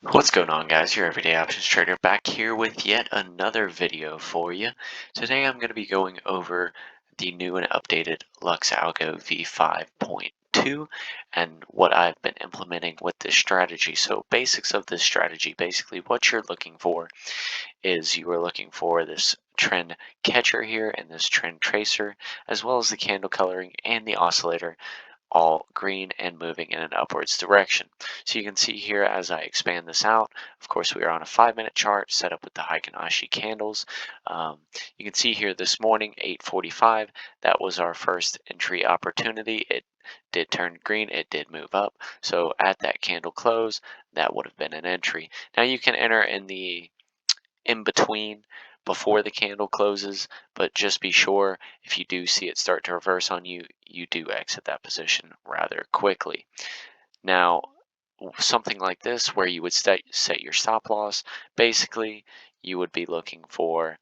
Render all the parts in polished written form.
What's going on, guys? Your everyday options trader back here with yet another video for you. Today I'm going to be going over the new and updated LUX Algo v5.2 and what I've been implementing with this strategy. So basics of this strategy, basically what you're looking for is you are looking for this trend catcher here and this trend tracer, as well as the candle coloring and the oscillator, all green and moving in an upwards direction. So you can see here as I expand this out, of course we are on a 5-minute chart set up with the Heikin-Ashi candles. You can see here this morning, 8:45, that was our first entry opportunity. It did turn green, it did move up. So at that candle close, that would have been an entry. Now you can enter in the in between before the candle closes, but just be sure if you do see it start to reverse on you, you do exit that position rather quickly. Now, something like this where you would set your stop loss, basically you would be looking for,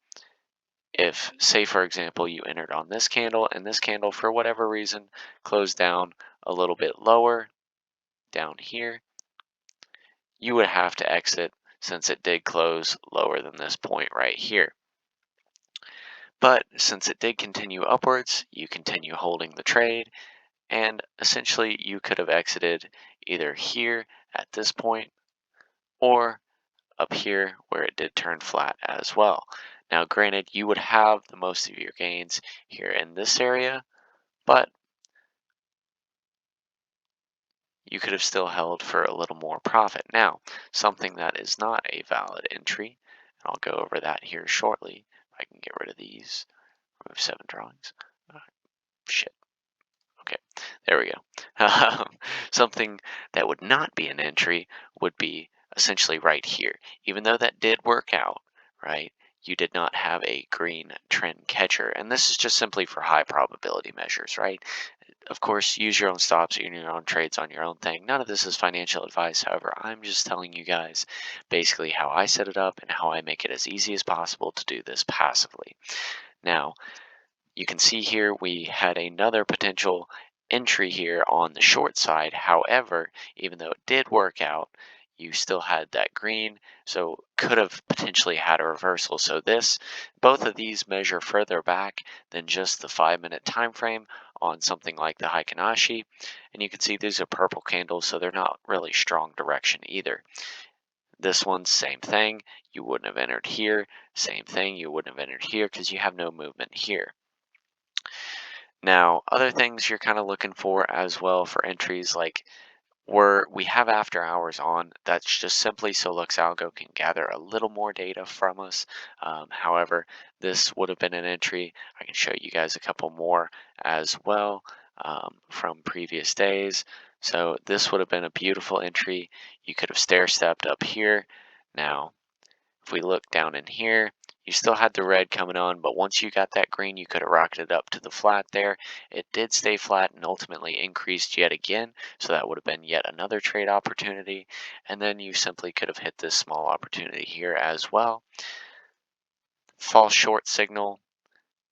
if say for example you entered on this candle and this candle for whatever reason closed down a little bit lower down here, you would have to exit since it did close lower than this point right here. But since it did continue upwards, you continue holding the trade, and essentially you could have exited either here at this point or up here where it did turn flat as well. Now, granted, you would have the most of your gains here in this area, but you could have still held for a little more profit. Now, something that is not a valid entry, and I'll go over that here shortly. If I can get rid of these, remove 7 drawings. Shit. Okay, there we go. Something that would not be an entry would be essentially right here. Even though that did work out, right, you did not have a green trend catcher. And this is just simply for high probability measures, right? Of course, use your own stops, your own trades on your own thing. None of this is financial advice. However, I'm just telling you guys basically how I set it up and how I make it as easy as possible to do this passively. Now, you can see here we had another potential entry here on the short side. However, even though it did work out, you still had that green, so could have potentially had a reversal. So both of these measure further back than just the 5-minute time frame on something like the Heikin-Ashi. And you can see these are purple candles, so they're not really strong direction either. This one, same thing. You wouldn't have entered here. Same thing. You wouldn't have entered here because you have no movement here. Now, other things you're kind of looking for as well for entries, like we have after hours on. That's just simply so LUX Algo can gather a little more data from us. However, this would have been an entry. I can show you guys a couple more as well from previous days. So this would have been a beautiful entry. You could have stair-stepped up here. Now, if we look down in here, you still had the red coming on, but once you got that green, you could have rocketed up to the flat there. It did stay flat and ultimately increased yet again, so that would have been yet another trade opportunity. And then you simply could have hit this small opportunity here as well. False short signal,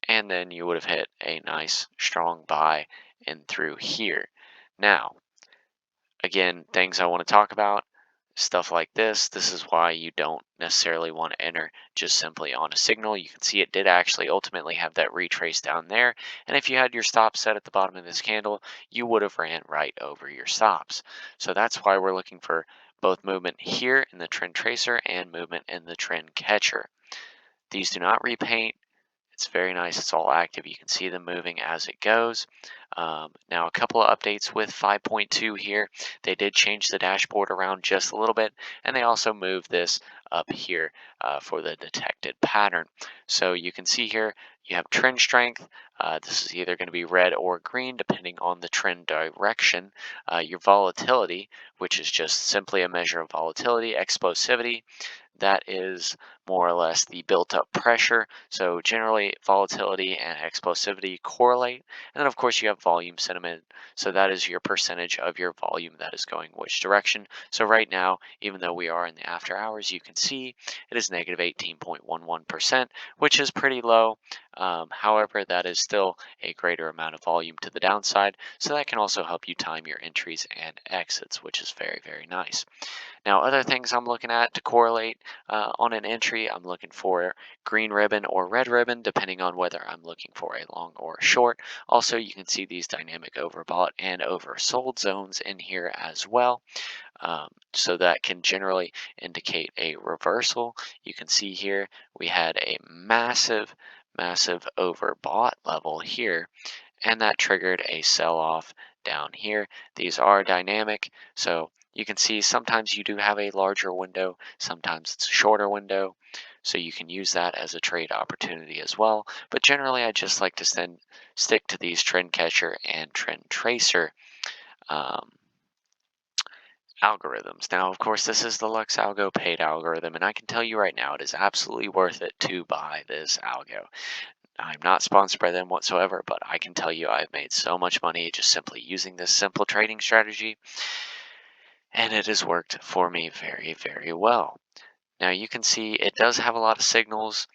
and then you would have hit a nice strong buy in through here. Now, again, things I want to talk about. Stuff like this is why you don't necessarily want to enter just simply on a signal. You can see it did actually ultimately have that retrace down there. And if you had your stop set at the bottom of this candle, you would have ran right over your stops. So that's why we're looking for both movement here in the trend tracer and movement in the trend catcher. These do not repaint. It's very nice. It's all active. You can see them moving as it goes. Now, a couple of updates with 5.2 here. They did change the dashboard around just a little bit, and they also moved this up here for the detected pattern. So you can see here you have trend strength. This is either going to be red or green depending on the trend direction. Your volatility, which is just simply a measure of volatility, explosivity, that is more or less the built up pressure. So generally volatility and explosivity correlate. And then of course you have volume sentiment. So that is your percentage of your volume that is going which direction. So right now, even though we are in the after hours, you can see it is negative 18.11%, which is pretty low. However, that is still a greater amount of volume to the downside. So that can also help you time your entries and exits, which is very, very nice. Now, other things I'm looking at to correlate on an entry, I'm looking for green ribbon or red ribbon, depending on whether I'm looking for a long or a short. Also, you can see these dynamic overbought and oversold zones in here as well. So that can generally indicate a reversal. You can see here we had a massive, massive overbought level here, and that triggered a sell-off down here. These are dynamic, so you can see sometimes you do have a larger window, sometimes it's a shorter window, so you can use that as a trade opportunity as well. But generally, I just like to stick to these trend catcher and trend tracer um, algorithms. Now, of course, this is the LUX Algo paid algorithm, and I can tell you right now, it is absolutely worth it to buy this algo. I'm not sponsored by them whatsoever, but I can tell you I've made so much money just simply using this simple trading strategy, and it has worked for me very, very well. Now you can see it does have a lot of signals,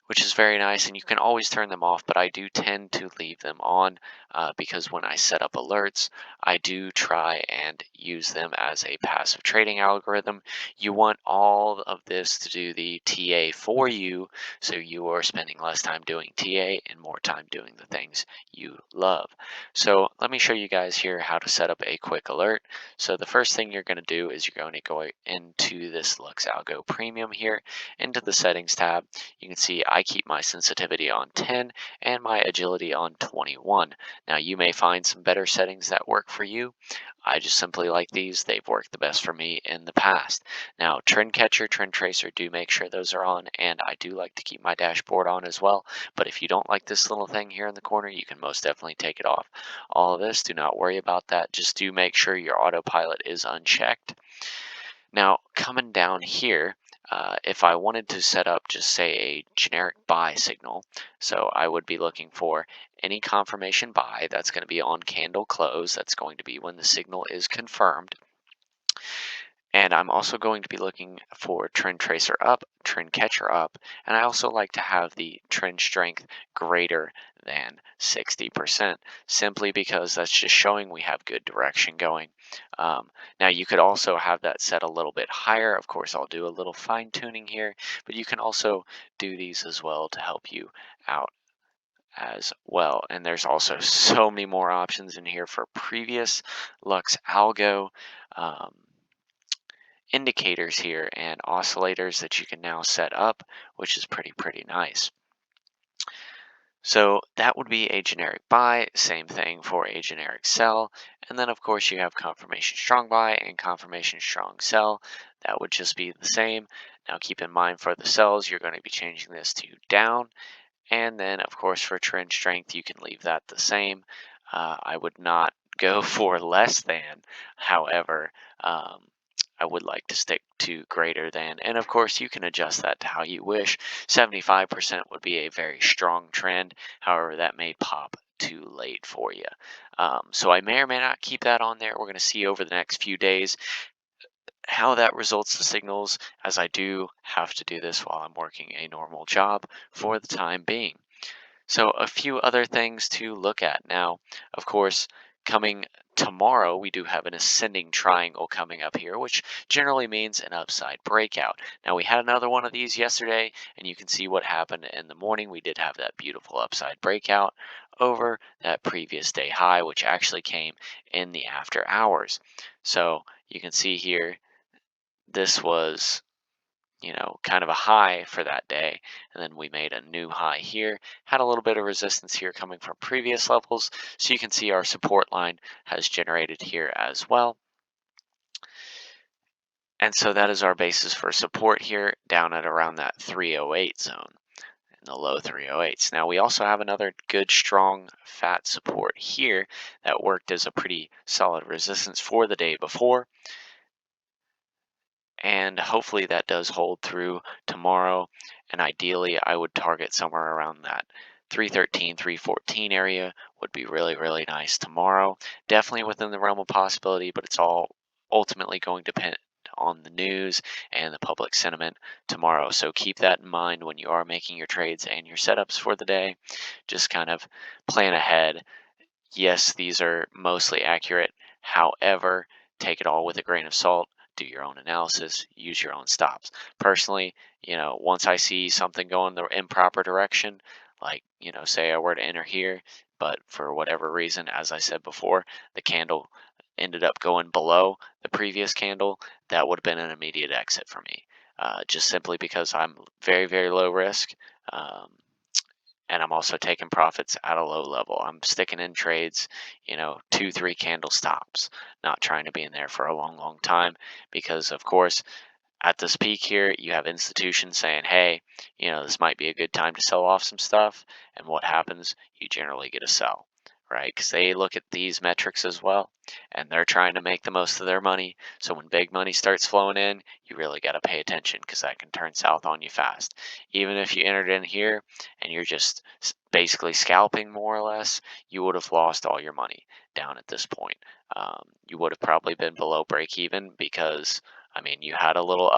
which is very nice, and you can always turn them off, but I do tend to leave them on because when I set up alerts, I do try and use them as a passive trading algorithm. You want all of this to do the TA for you, so you are spending less time doing TA and more time doing the things you love. So let me show you guys here how to set up a quick alert. So the first thing you're going to do is you're going to go into this LUX Algo Premium here, into the settings tab. You can see I keep my sensitivity on 10 and my agility on 21. Now you may find some better settings that work for you. I just simply like these. They've worked the best for me in the past. Now trend catcher, trend tracer, do make sure those are on, and I do like to keep my dashboard on as well. But if you don't like this little thing here in the corner, you can most definitely take it off. All of this, do not worry about that. Just do make sure your autopilot is unchecked. Now, coming down here, if I wanted to set up just say a generic buy signal, so I would be looking for any confirmation buy, that's going to be on candle close, that's going to be when the signal is confirmed. And I'm also going to be looking for trend tracer up, trend catcher up, and I also like to have the trend strength greater than 60%, simply because that's just showing we have good direction going. Now you could also have that set a little bit higher. Of course, I'll do a little fine tuning here, but you can also do these as well to help you out as well. And there's also so many more options in here for previous Lux Algo. Um, indicators here and oscillators that you can now set up, which is pretty nice. So that would be a generic buy, same thing for a generic sell. And then of course you have confirmation strong buy and confirmation strong sell. That would just be the same. Now keep in mind for the sells, you're going to be changing this to down. And then of course for trend strength, you can leave that the same. I would not go for less than, however, I would like to stick to greater than, and of course you can adjust that to how you wish. 75% would be a very strong trend, however that may pop too late for you. So I may or may not keep that on there. We're going to see over the next few days how that results to signals, as I do have to do this while I'm working a normal job for the time being. So a few other things to look at now. Of course, coming tomorrow, we do have an ascending triangle coming up here, which generally means an upside breakout. Now, we had another one of these yesterday, and you can see what happened in the morning. We did have that beautiful upside breakout over that previous day high, which actually came in the after hours. So you can see here, this was kind of a high for that day. And then we made a new high here, had a little bit of resistance here coming from previous levels. So you can see our support line has generated here as well. And so that is our basis for support here down at around that 308 zone in the low 308s. Now we also have another good strong fat support here that worked as a pretty solid resistance for the day before. And hopefully that does hold through tomorrow. And ideally, I would target somewhere around that 313, 314 area would be really, really nice tomorrow. Definitely within the realm of possibility, but it's all ultimately going to depend on the news and the public sentiment tomorrow. So keep that in mind when you are making your trades and your setups for the day. Just kind of plan ahead. Yes, these are mostly accurate. However, take it all with a grain of salt. Do your own analysis, use your own stops. Personally, once I see something going the improper direction, like, say I were to enter here, but for whatever reason, as I said before, the candle ended up going below the previous candle, that would have been an immediate exit for me. Just simply because I'm very, very low risk. Um, and I'm also taking profits at a low level. I'm sticking in trades, 2, 3 candle stops, not trying to be in there for a long, long time because, of course, at this peak here, you have institutions saying, hey, this might be a good time to sell off some stuff. And what happens? You generally get a sell, right? Because they look at these metrics as well, and they're trying to make the most of their money. So when big money starts flowing in, you really got to pay attention because that can turn south on you fast. Even if you entered in here and you're just basically scalping more or less, you would have lost all your money down at this point. You would have probably been below break even because you had a little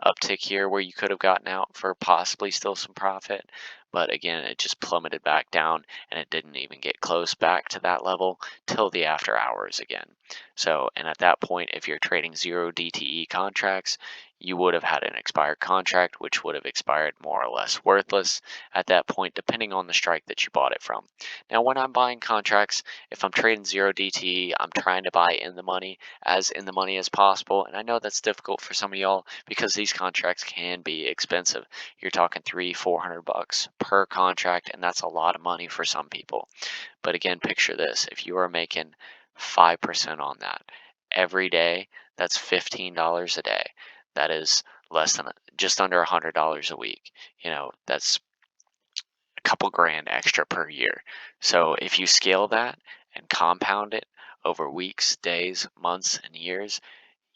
uptick here where you could have gotten out for possibly still some profit, but again, it just plummeted back down and it didn't even get close back to that level till the after hours again. So, and at that point, if you're trading 0 DTE contracts, you would have had an expired contract, which would have expired more or less worthless at that point, depending on the strike that you bought it from. Now, when I'm buying contracts, if I'm trading 0 DTE, I'm trying to buy in the money as possible. And I know that's difficult for some of y'all because these contracts can be expensive. You're talking 300-400 bucks per contract, and that's a lot of money for some people. But again, picture this: if you are making 5% on that every day, that's $15 a day. That is less than just under $100 a week. That's a couple grand extra per year. So if you scale that and compound it over weeks, days, months, and years,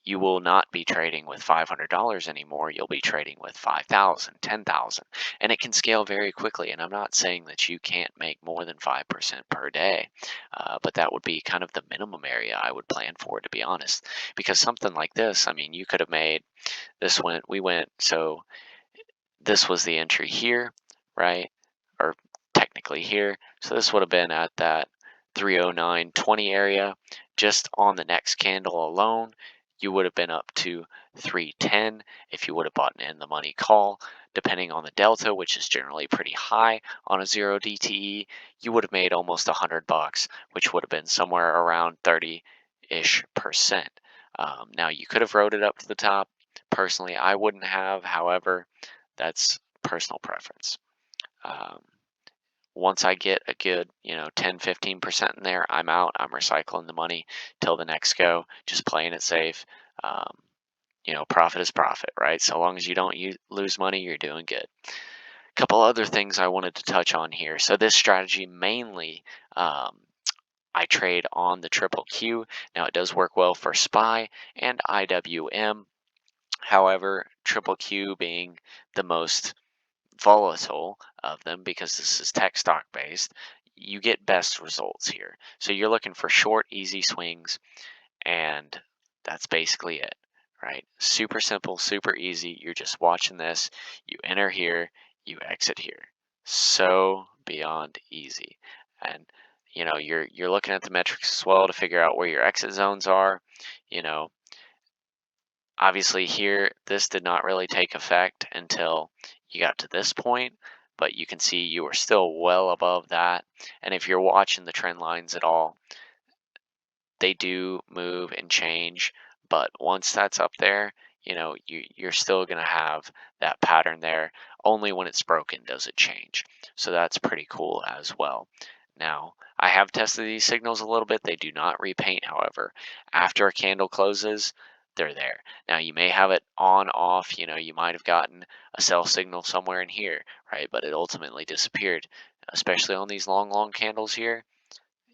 you will not be trading with $500 anymore. You'll be trading with 5,000, 10,000, and it can scale very quickly. And I'm not saying that you can't make more than 5% per day, but that would be kind of the minimum area I would plan for, to be honest. Because something like this, you could have made so this was the entry here, right? Or technically here. So this would have been at that 309.20 area. Just on the next candle alone, you would have been up to 310 if you would have bought in the money call. Depending on the delta, which is generally pretty high on a 0 DTE, you would have made almost $100, which would have been somewhere around 30-ish%. Now you could have rode it up to the top. Personally, I wouldn't have. However, that's personal preference. Um, Once I get a good, 10, 15% in there, I'm out. I'm recycling the money till the next go, just playing it safe. Um, profit is profit, right? So long as you don't lose money, you're doing good. Couple other things I wanted to touch on here. So this strategy mainly, I trade on the triple Q. Now it does work well for SPY and IWM. However, triple Q being the most volatile of them because this is tech stock based, you get best results here. So you're looking for short, easy swings, and that's basically it, right? Super simple, super easy. You're just watching this. You enter here, you exit here. So beyond easy. And you're looking at the metrics as well to figure out where your exit zones are. You know, Obviously here, this did not really take effect until you got to this point, but you can see you are still well above that. And if you're watching the trend lines at all, they do move and change, but once that's up there, you're still going to have that pattern there. Only when it's broken does it change. So that's pretty cool as well. Now, I have tested these signals a little bit. They do not repaint, however. After a candle closes, they're there. Now, you may have it on, off, you might have gotten a sell signal somewhere in here, right? But it ultimately disappeared, especially on these long, long candles here.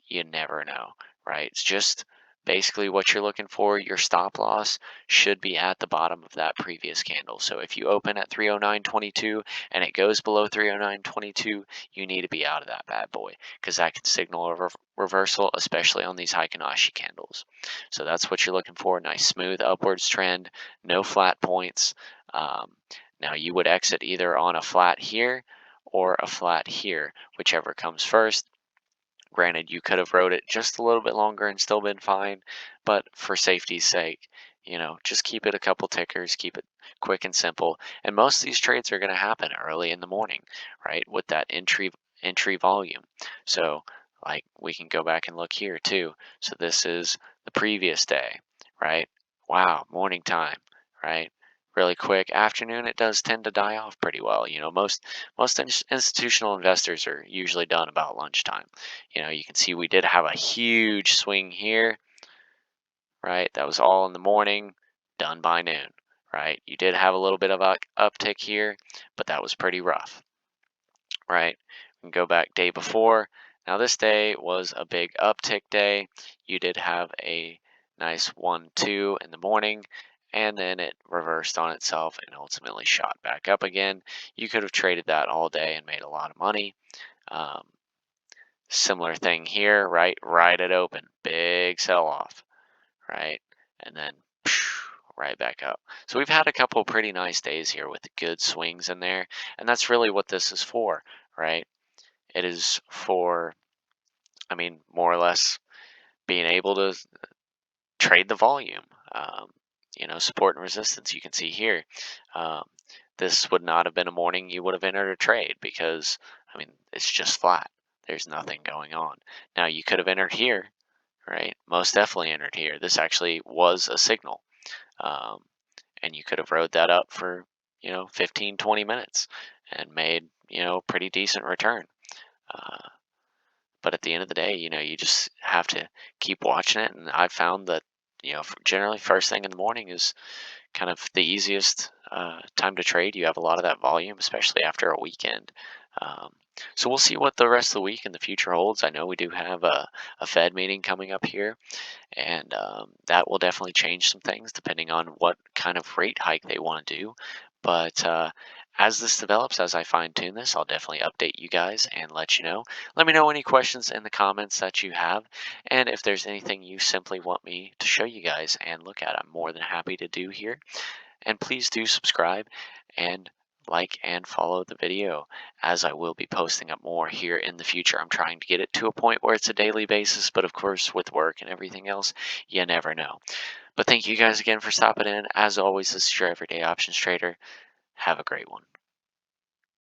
You never know, right? It's just basically what you're looking for, your stop loss should be at the bottom of that previous candle. So if you open at 309.22 and it goes below 309.22, you need to be out of that bad boy because that can signal a reversal, especially on these Heikin-Ashi candles. So that's what you're looking for. Nice smooth upwards trend, no flat points. Now you would exit either on a flat here or a flat here, whichever comes first. Granted, you could have rode it just a little bit longer and still been fine, but for safety's sake, just keep it a couple tickers, keep it quick and simple. And most of these trades are going to happen early in the morning, right? With that entry volume. So, like we can go back and look here too. So this is the previous day, right? Wow, morning time, right? Really quick. Afternoon, it does tend to die off pretty well. Most institutional investors are usually done about lunchtime. You can see we did have a huge swing here, right? That was all in the morning, done by noon, right? You did have a little bit of a uptick here, but that was pretty rough, right? We can go back day before. Now this day was a big uptick day. You did have a nice 1-2 in the morning, and then it reversed on itself and ultimately shot back up again. You could have traded that all day and made a lot of money. Um, Similar thing here, right? Right at open, big sell off, right? And then right back up. So we've had a couple pretty nice days here with good swings in there, and that's really what this is for, right? It is for, more or less being able to trade the volume. Support and resistance. You can see here. Um, this would not have been a morning you would have entered a trade because, it's just flat. There's nothing going on. Now you could have entered here, right? Most definitely entered here. This actually was a signal. Um, and you could have rode that up for, 15, 20 minutes and made, a pretty decent return. Uh, but at the end of the day, you just have to keep watching it. And I've found that, generally first thing in the morning is kind of the easiest time to trade. You have a lot of that volume, especially after a weekend. Um, so we'll see what the rest of the week in the future holds. I know we do have a Fed meeting coming up here, and that will definitely change some things depending on what kind of rate hike they want to do. But as this develops, as I fine tune this, I'll definitely update you guys and let you know. Let me know any questions in the comments that you have, and if there's anything you simply want me to show you guys and look at, I'm more than happy to do here. And please do subscribe and like and follow the video, as I will be posting up more here in the future. I'm trying to get it to a point where it's a daily basis, but of course with work and everything else, you never know. But thank you guys again for stopping in. As always, this is your everyday options trader. Have a great one.